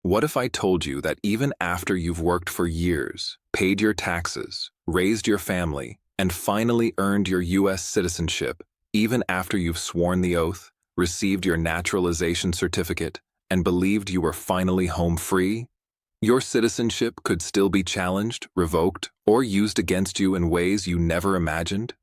What if I told you that even after you've worked for years, paid your taxes, raised your family, and finally earned your U.S. citizenship, even after you've sworn the oath, received your naturalization certificate, and believed you were finally home free, your citizenship could still be challenged, revoked, or used against you in ways you never imagined?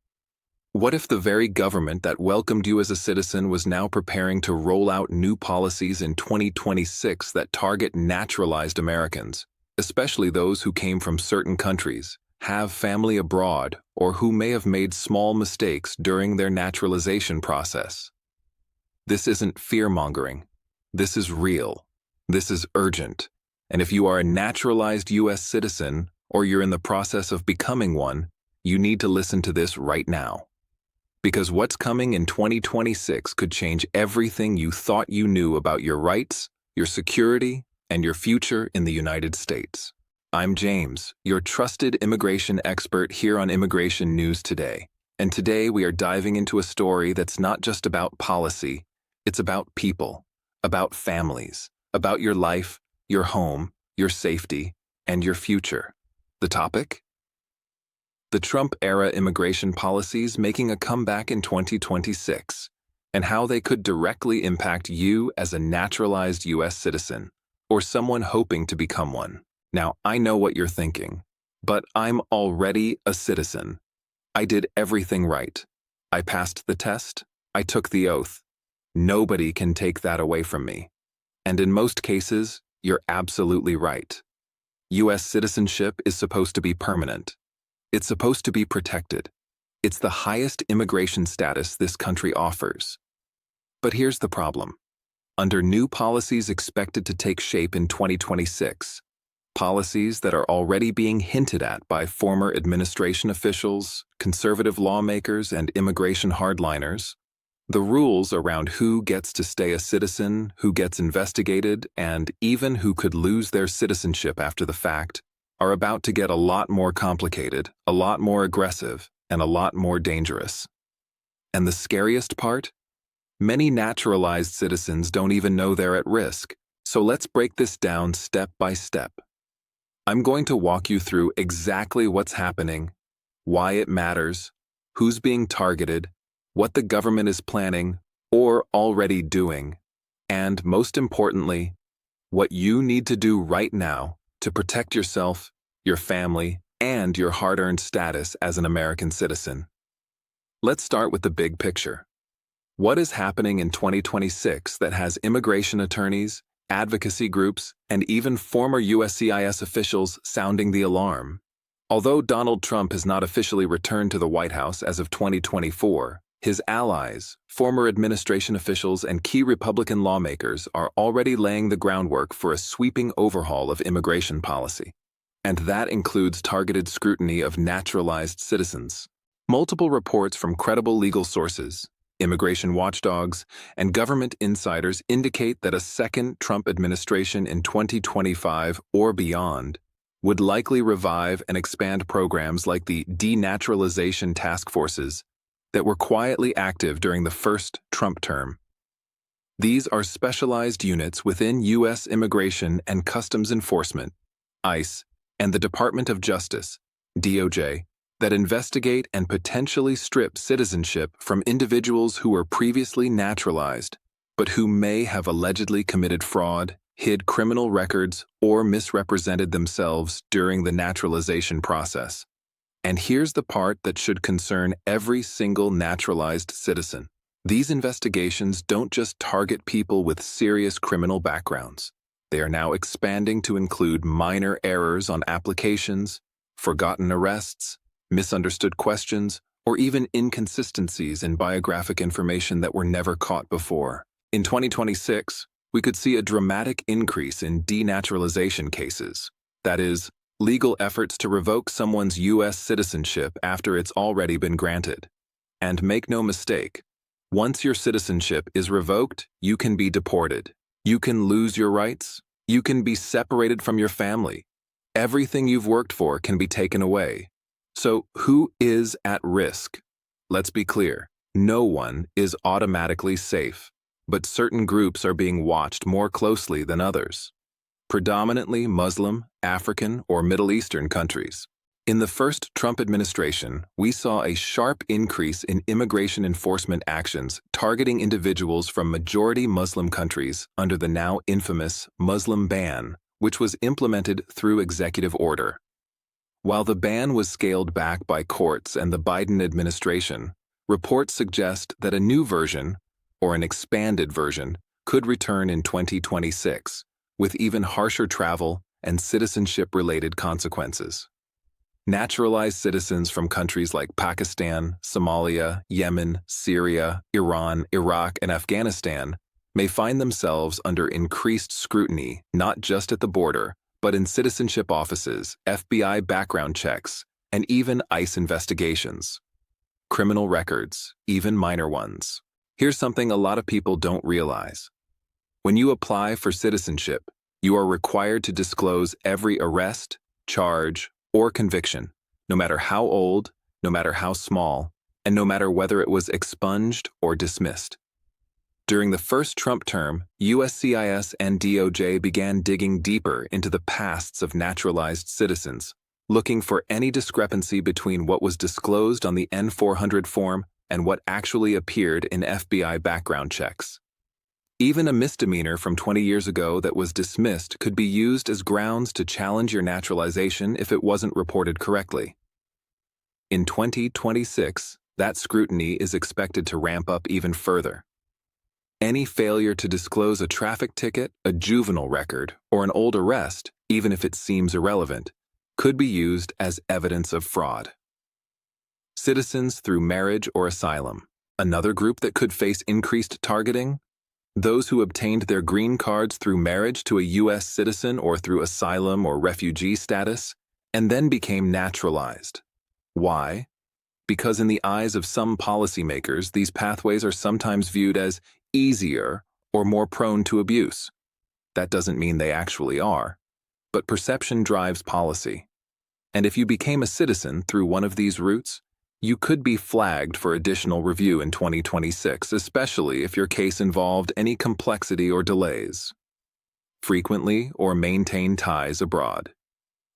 What if the very government that welcomed you as a citizen was now preparing to roll out new policies in 2026 that target naturalized Americans, especially those who came from certain countries, have family abroad, or who may have made small mistakes during their naturalization process? This isn't fear-mongering. This is real. This is urgent. And if you are a naturalized U.S. citizen, or you're in the process of becoming one, you need to listen to this right now. Because what's coming in 2026 could change everything you thought you knew about your rights, your security, and your future in the United States. I'm James, your trusted immigration expert here on Immigration News Today. And today we are diving into a story that's not just about policy, it's about people, about families, about your life, your home, your safety, and your future. The topic? The Trump-era immigration policies making a comeback in 2026, and how they could directly impact you as a naturalized U.S. citizen, or someone hoping to become one. Now, I know what you're thinking, but I'm already a citizen. I did everything right. I passed the test. I took the oath. Nobody can take that away from me. And in most cases, you're absolutely right. U.S. citizenship is supposed to be permanent. It's supposed to be protected. It's the highest immigration status this country offers. But here's the problem. Under new policies expected to take shape in 2026, policies that are already being hinted at by former administration officials, conservative lawmakers, and immigration hardliners, the rules around who gets to stay a citizen, who gets investigated, and even who could lose their citizenship after the fact, are about to get a lot more complicated, a lot more aggressive, and a lot more dangerous. And the scariest part? Many naturalized citizens don't even know they're at risk, so let's break this down step by step. I'm going to walk you through exactly what's happening, why it matters, who's being targeted, what the government is planning or already doing, and most importantly, what you need to do right now to protect yourself, your family, and your hard-earned status as an American citizen. Let's start with the big picture. What is happening in 2026 that has immigration attorneys, advocacy groups, and even former USCIS officials sounding the alarm? Although Donald Trump has not officially returned to the White House as of 2024, his allies, former administration officials, and key Republican lawmakers are already laying the groundwork for a sweeping overhaul of immigration policy. And that includes targeted scrutiny of naturalized citizens. Multiple reports from credible legal sources, immigration watchdogs, and government insiders indicate that a second Trump administration in 2025 or beyond would likely revive and expand programs like the denaturalization task forces that were quietly active during the first Trump term. These are specialized units within U.S. Immigration and Customs Enforcement, ICE, and the Department of Justice, DOJ, that investigate and potentially strip citizenship from individuals who were previously naturalized, but who may have allegedly committed fraud, hid criminal records, or misrepresented themselves during the naturalization process. And here's the part that should concern every single naturalized citizen. These investigations don't just target people with serious criminal backgrounds. They are now expanding to include minor errors on applications, forgotten arrests, misunderstood questions, or even inconsistencies in biographic information that were never caught before. In 2026, we could see a dramatic increase in denaturalization cases. That is, legal efforts to revoke someone's U.S. citizenship after it's already been granted. And make no mistake, once your citizenship is revoked, you can be deported. You can lose your rights. You can be separated from your family. Everything you've worked for can be taken away. So who is at risk? Let's be clear, no one is automatically safe, but certain groups are being watched more closely than others. predominantly Muslim, African, or Middle Eastern countries. In the first Trump administration, we saw a sharp increase in immigration enforcement actions targeting individuals from majority Muslim countries under the now infamous Muslim ban, which was implemented through executive order. While the ban was scaled back by courts and the Biden administration, reports suggest that a new version, or an expanded version, could return in 2026, with even harsher travel and citizenship-related consequences. Naturalized citizens from countries like Pakistan, Somalia, Yemen, Syria, Iran, Iraq, and Afghanistan may find themselves under increased scrutiny not just at the border, but in citizenship offices, FBI background checks, and even ICE investigations. Criminal records, even minor ones. Here's something a lot of people don't realize. When you apply for citizenship, you are required to disclose every arrest, charge, or conviction, no matter how old, no matter how small, and no matter whether it was expunged or dismissed. During the first Trump term, USCIS and DOJ began digging deeper into the pasts of naturalized citizens, looking for any discrepancy between what was disclosed on the N-400 form and what actually appeared in FBI background checks. Even a misdemeanor from 20 years ago that was dismissed could be used as grounds to challenge your naturalization if it wasn't reported correctly. In 2026, that scrutiny is expected to ramp up even further. Any failure to disclose a traffic ticket, a juvenile record, or an old arrest, even if it seems irrelevant, could be used as evidence of fraud. Citizens through marriage or asylum, another group that could face increased targeting. Those who obtained their green cards through marriage to a U.S. citizen or through asylum or refugee status, and then became naturalized. Why? Because in the eyes of some policymakers, these pathways are sometimes viewed as easier or more prone to abuse. That doesn't mean they actually are, but perception drives policy. And if you became a citizen through one of these routes, you could be flagged for additional review in 2026, especially if your case involved any complexity or delays. Frequently or maintain ties abroad.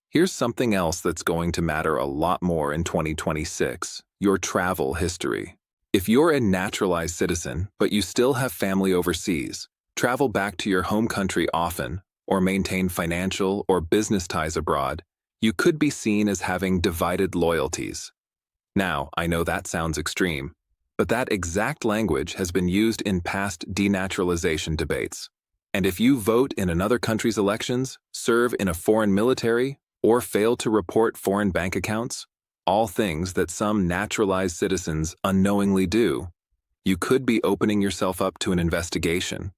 Here's something else that's going to matter a lot more in 2026, your travel history. If you're a naturalized citizen, but you still have family overseas, travel back to your home country often, or maintain financial or business ties abroad, you could be seen as having divided loyalties. Now, I know that sounds extreme, but that exact language has been used in past denaturalization debates. And if you vote in another country's elections, serve in a foreign military, or fail to report foreign bank accounts, all things that some naturalized citizens unknowingly do, you could be opening yourself up to an investigation.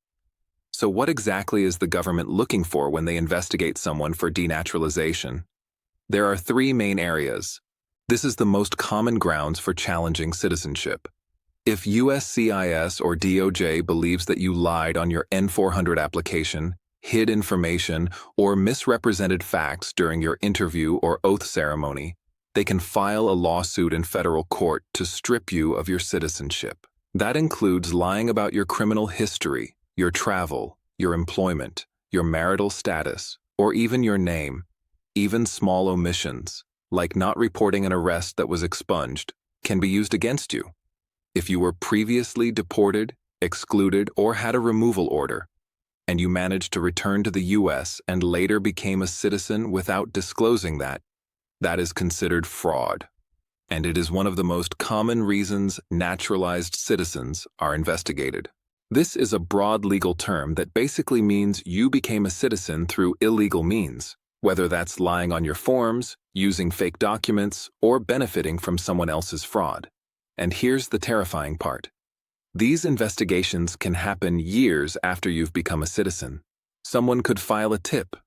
So what exactly is the government looking for when they investigate someone for denaturalization? There are three main areas. This is the most common grounds for challenging citizenship. If USCIS or DOJ believes that you lied on your N-400 application, hid information, or misrepresented facts during your interview or oath ceremony, they can file a lawsuit in federal court to strip you of your citizenship. That includes lying about your criminal history, your travel, your employment, your marital status, or even your name. Even small omissions, like not reporting an arrest that was expunged, can be used against you. If you were previously deported, excluded, or had a removal order, and you managed to return to the U.S. and later became a citizen without disclosing that, that is considered fraud. And it is one of the most common reasons naturalized citizens are investigated. This is a broad legal term that basically means you became a citizen through illegal means, whether that's lying on your forms, using fake documents, or benefiting from someone else's fraud. And here's the terrifying part. These investigations can happen years after you've become a citizen. Someone could file a tip.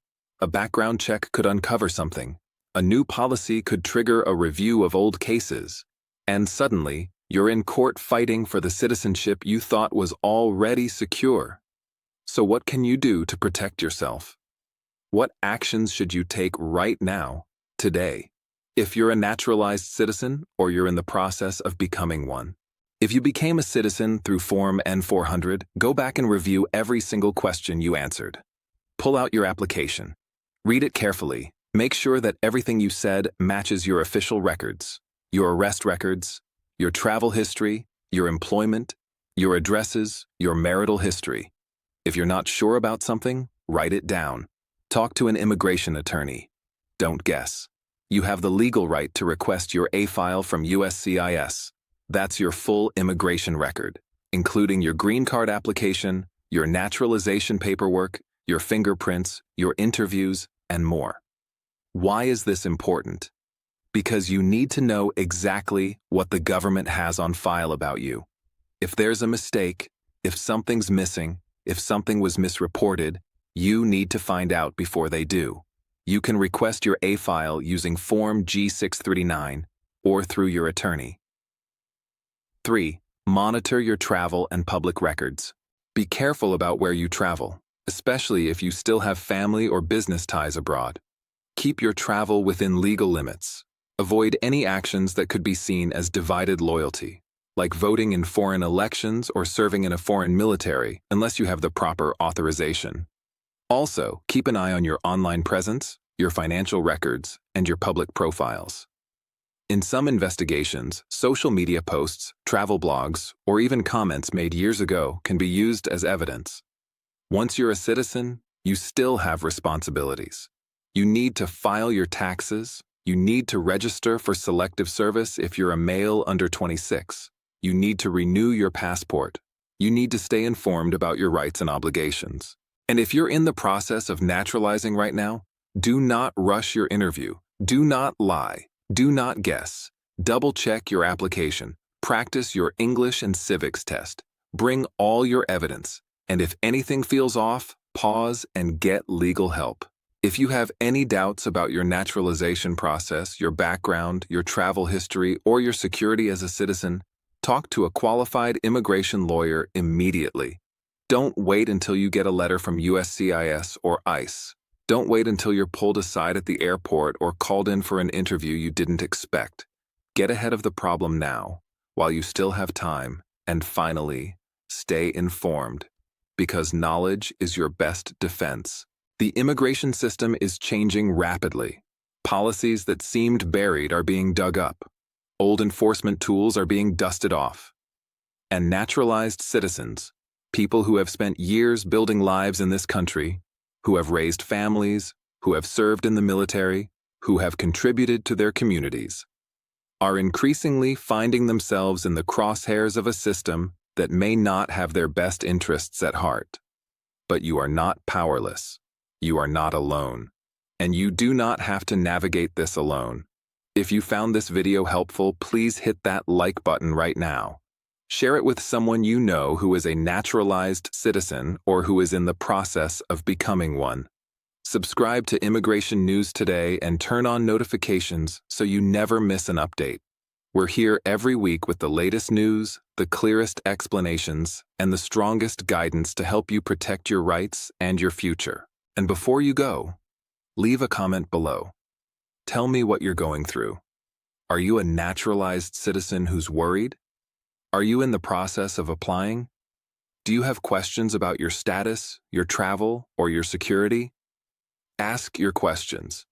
A background check could uncover something. A new policy could trigger a review of old cases. And suddenly, you're in court fighting for the citizenship you thought was already secure. So what can you do to protect yourself? What actions should you take right now, today? If you're a naturalized citizen or you're in the process of becoming one. If you became a citizen through Form N-400, go back and review every single question you answered. Pull out your application. Read it carefully. Make sure that everything you said matches your official records, your arrest records, your travel history, your employment, your addresses, your marital history. If you're not sure about something, write it down. Talk to an immigration attorney. Don't guess. You have the legal right to request your A file from USCIS. That's your full immigration record, including your green card application, your naturalization paperwork, your fingerprints, your interviews, and more. Why is this important? Because you need to know exactly what the government has on file about you. If there's a mistake, if something's missing, if something was misreported, you need to find out before they do. You can request your A file using Form G639 or through your attorney. 3. Monitor your travel and public records. Be careful about where you travel, especially if you still have family or business ties abroad. Keep your travel within legal limits. Avoid any actions that could be seen as divided loyalty, like voting in foreign elections or serving in a foreign military unless you have the proper authorization. Also, keep an eye on your online presence, your financial records, and your public profiles. In some investigations, social media posts, travel blogs, or even comments made years ago can be used as evidence. Once you're a citizen, you still have responsibilities. You need to file your taxes. You need to register for selective service if you're a male under 26. You need to renew your passport. You need to stay informed about your rights and obligations. And if you're in the process of naturalizing right now, do not rush your interview. Do not lie. Do not guess. Double-check your application. Practice your English and civics test. Bring all your evidence. And if anything feels off, pause and get legal help. If you have any doubts about your naturalization process, your background, your travel history, or your security as a citizen, talk to a qualified immigration lawyer immediately. Don't wait until you get a letter from USCIS or ICE. Don't wait until you're pulled aside at the airport or called in for an interview you didn't expect. Get ahead of the problem now, while you still have time, and finally, stay informed, because knowledge is your best defense. The immigration system is changing rapidly. Policies that seemed buried are being dug up. Old enforcement tools are being dusted off. And naturalized citizens, people who have spent years building lives in this country, who have raised families, who have served in the military, who have contributed to their communities, are increasingly finding themselves in the crosshairs of a system that may not have their best interests at heart. But you are not powerless. You are not alone. And you do not have to navigate this alone. If you found this video helpful, please hit that like button right now. Share it with someone you know who is a naturalized citizen or who is in the process of becoming one. Subscribe to Immigration News Today and turn on notifications so you never miss an update. We're here every week with the latest news, the clearest explanations, and the strongest guidance to help you protect your rights and your future. And before you go, leave a comment below. Tell me what you're going through. Are you a naturalized citizen who's worried? Are you in the process of applying? Do you have questions about your status, your travel, or your security? Ask your questions.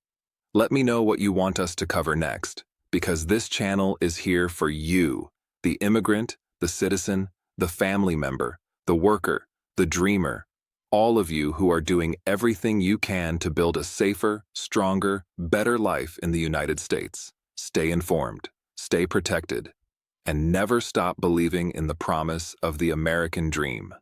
Let me know what you want us to cover next, because this channel is here for you, the immigrant, the citizen, the family member, the worker, the dreamer, all of you who are doing everything you can to build a safer, stronger, better life in the United States. Stay informed, stay protected, and never stop believing in the promise of the American dream.